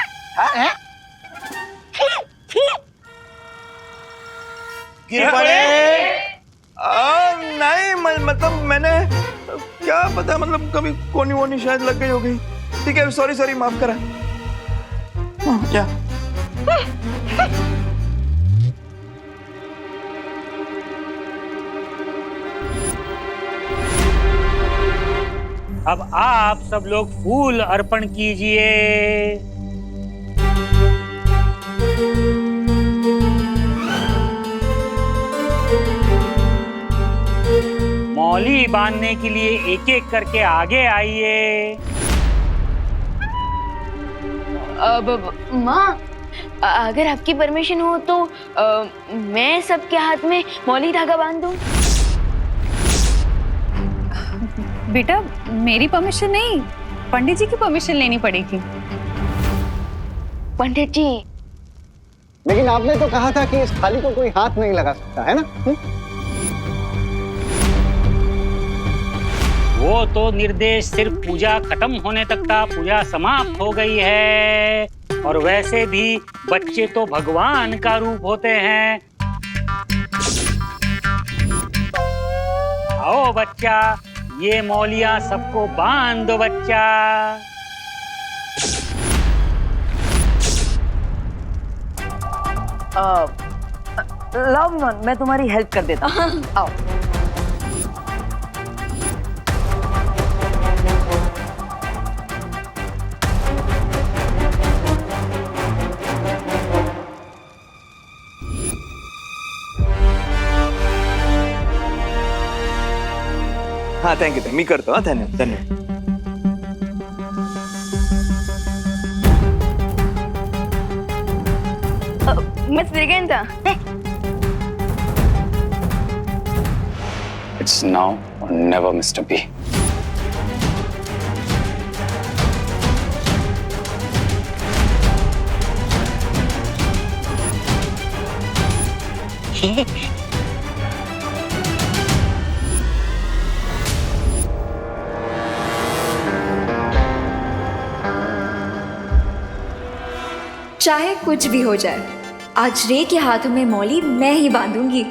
गिर पड़े? नहीं मतलब मैंने क्या पता, मतलब कभी कोनी वोनी शायद लग गई होगी। ठीक है, सॉरी माफ करा। क्या? अब आप सब लोग फूल अर्पण कीजिए। मौली बांधने के लिए एक एक करके आगे आइए। माँ, अगर आपकी परमिशन हो तो मैं सबके हाथ में मौली धागा बांध दूं। बेटा मेरी परमिशन नहीं, पंडित जी की परमिशन लेनी पड़ेगी। पंडित जी, लेकिन आपने तो कहा था कि इस थाली को कोई हाथ नहीं लगा सकता है ना? वो तो निर्देश सिर्फ पूजा खत्म होने तक था। पूजा समाप्त हो गई है। और वैसे भी बच्चे तो भगवान का रूप होते हैं। आओ बच्चा, ये मौलियां सबको बांध दो बच्चा। लव, मैं तुम्हारी हेल्प कर देता हूँ। आओ। हाँ थैंक यू, मी करतो। हाँ धन्यवाद। Miss Braganza, It's now or never, Mr. B. चाहे कुछ भी हो जाए, आज रे के हाथों में मौली मैं ही बांधूंगी।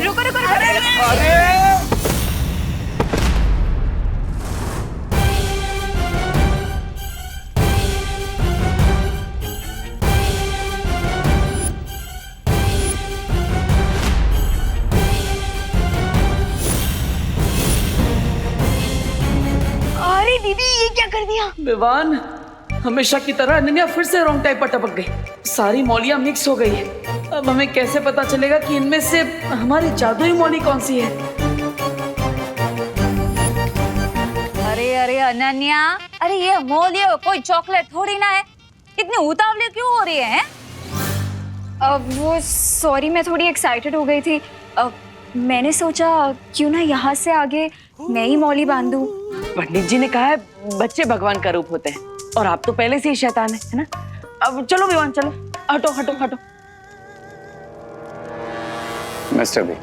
रुको रुको रुको। अरे दीदी, ये क्या कर दिया? विवान, हमेशा की तरह अनन्या फिर से रॉन्ग टाइप पर टपक गई। सारी मौलियां मिक्स हो गई है। अब हमें कैसे पता चलेगा कि इनमें से हमारी जादुई मौली कौन सी है? अरे अरे अनन्या, अरे ये अमोलिया कोई चॉकलेट थोड़ी ना है, इतनी उतावली क्यों हो रही है? वो सॉरी, मैं थोड़ी एक्साइटेड हो गई थी। मैंने सोचा क्यों ना यहाँ से आगे मैं ही मौली बांधूं। पंडित जी ने कहा है बच्चे भगवान का रूप होते हैं, और आप तो पहले से ही शैतान है ना? अब चलो विवान, चलो, हटो हटो हटो। Mister B,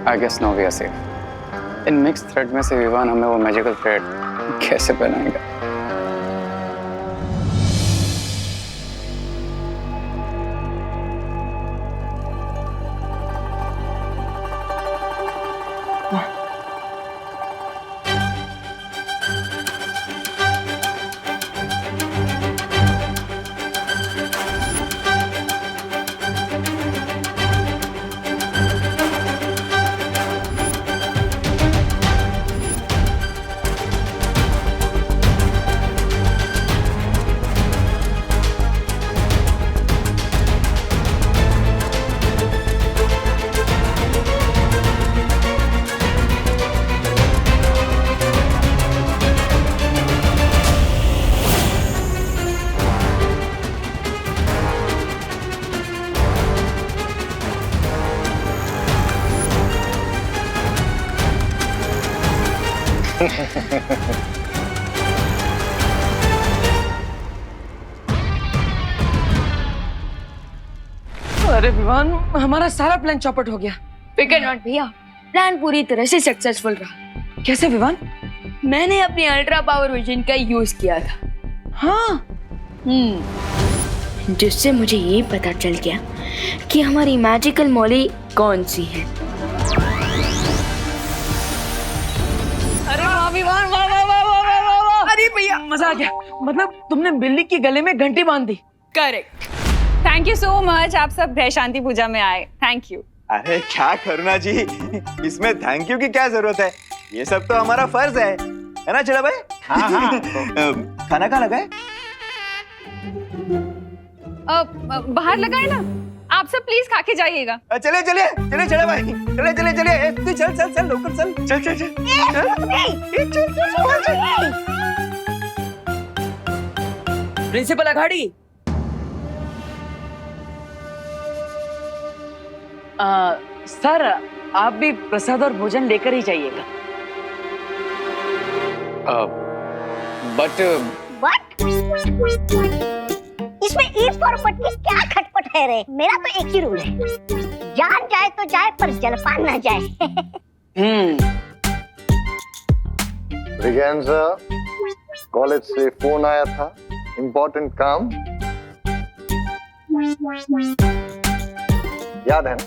I guess now we are safe. इन मिक्स थ्रेड में से विवान हमें वो मैजिकल थ्रेड कैसे पहनाएगा? अरे विवान, हमारा सारा प्लान चौपट हो गया। फिकर नॉट भैया, प्लान पूरी तरह से सक्सेसफुल रहा। कैसे विवान? मैंने अपनी अल्ट्रा पावर विजन का यूज किया था। हाँ, जिससे मुझे ये पता चल गया कि हमारी मैजिकल मौली कौन सी है। अरे वाह विवान, वाह वाह वाह वाह वाह वाह वाह। अरे भैया, मजा आ गया। मतलब तुमने बिल्ली के गले में घंटी बांध दी। Correct. Thank you so much, आप सब ग्रह शांति पूजा में आए, थैंक यू। अरे क्या करुणा जी, इसमें थैंक यू की क्या जरूरत है? ये सब तो हमारा फर्ज है ना चला भाई? हाँ हाँ। खाना कहाँ लगा है? बाहर लगाए ना, आप सब प्लीज खा के जाइएगा। चले चले चले चले भाई, चले चले चले, तू चल चल चल, लोकल चल चल चल चल प्रिंसिपल अघाड़ी, सर आप भी प्रसाद और भोजन लेकर ही जाइएगा। बट इसमें ईट फॉर बट की क्या खटपट है रे? मेरा तो एक ही रूल है, जान जाए तो जाए पर जलपान ना जाए। ब्रिगेंजा, कॉलेज से फोन आया था, इम्पोर्टेंट काम, याद है ना?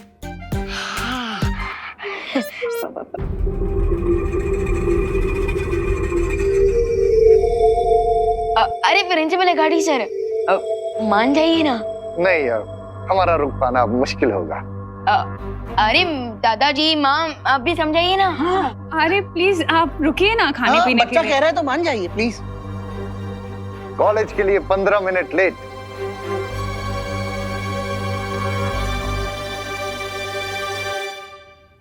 अरे प्रिंसिपल अघाड़ी सर, मान जाइए ना। नहीं यार, हमारा रुक पाना अब मुश्किल होगा। अरे दादाजी, माँ, आप भी समझाइए ना। हाँ, अरे प्लीज आप रुकिए ना खाने पीने के लिए। बच्चा कह रहा है तो मान जाइए प्लीज। कॉलेज के लिए 15 मिनट लेट।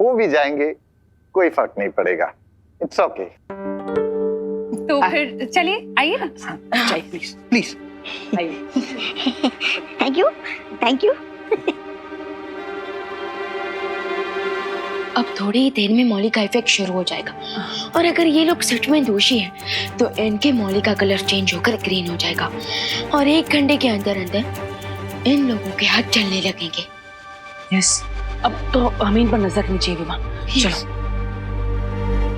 वो भी जाएंगे, कोई फर्क नहीं पड़ेगा, इट्स ओके। तो फिर चलिए, आइए ना। चाहिए please please. Thank you thank you. अब थोड़ी ही देर में मौली का इफेक्ट शुरू हो जाएगा, और अगर ये लोग सच में दोषी हैं, तो इनके मौली का कलर चेंज होकर ग्रीन हो जाएगा, और 1 घंटे के अंदर अंदर इन लोगों के हाथ चलने लगेंगे। यस, अब तो हमें इन पर नजर रखनी चाहिए विमान। चलो।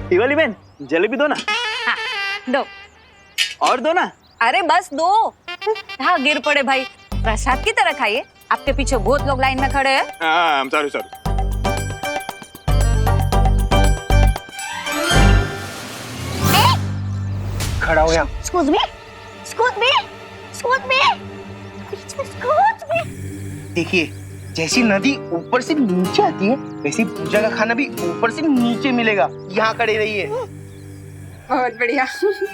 दिवाली बहन, जलेबी दो ना। हाँ, दो। और दो ना। अरे बस दो। हाँ गिर पड़े भाई, प्रसाद की तरह खाइए। आपके पीछे बहुत लोग लाइन में खड़े हैं। Sorry sorry. खड़ा हो यहाँ। Excuse me? Excuse me? Excuse me? Excuse me? देखिए, जैसी नदी ऊपर से नीचे आती है, वैसे पूजा का खाना भी ऊपर से नीचे मिलेगा। यहाँ खड़े रहिए। बहुत बढ़िया। Excuse me!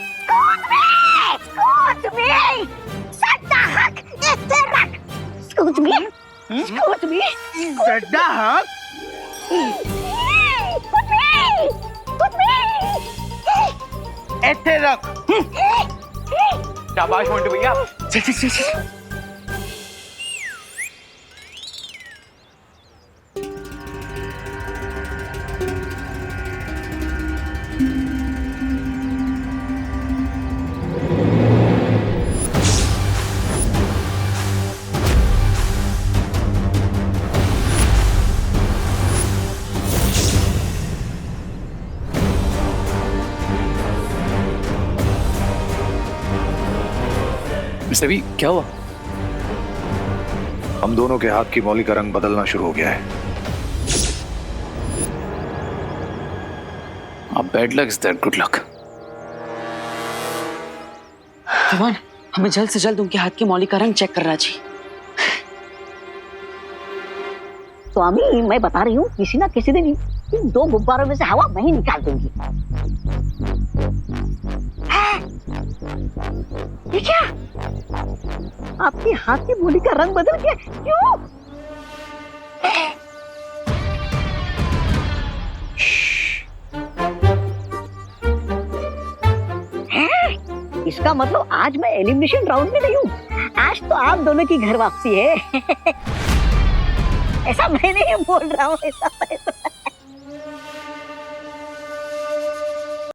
सट्टा हक इसे रख। Excuse me? Excuse me? सड्डा हाँ? ऐसे रख। शाबाश मोंटू भैया। चल चल चल चल। मिस्टर बी, क्या हुआ? हम दोनों के हाथ की मौली का रंग बदलना शुरू हो गया है। अब bad luck is that good luck. Vivan, हमें जल्द से जल्द उनके हाथ की मौली का रंग चेक करना चाहिए। स्वामी, मैं बता रही हूँ, किसी ना किसी दिन इन दो गुब्बारों में से हवा मैं ही निकाल दूंगी। ये क्या? आपके हाथ की मौली का रंग बदल गया, क्यों? इसका मतलब आज मैं एलिमिनेशन राउंड में नहीं हूँ। आज तो आप दोनों की घर वापसी है। ऐसा मैं नहीं बोल रहा हूँ, ऐसा मैं तो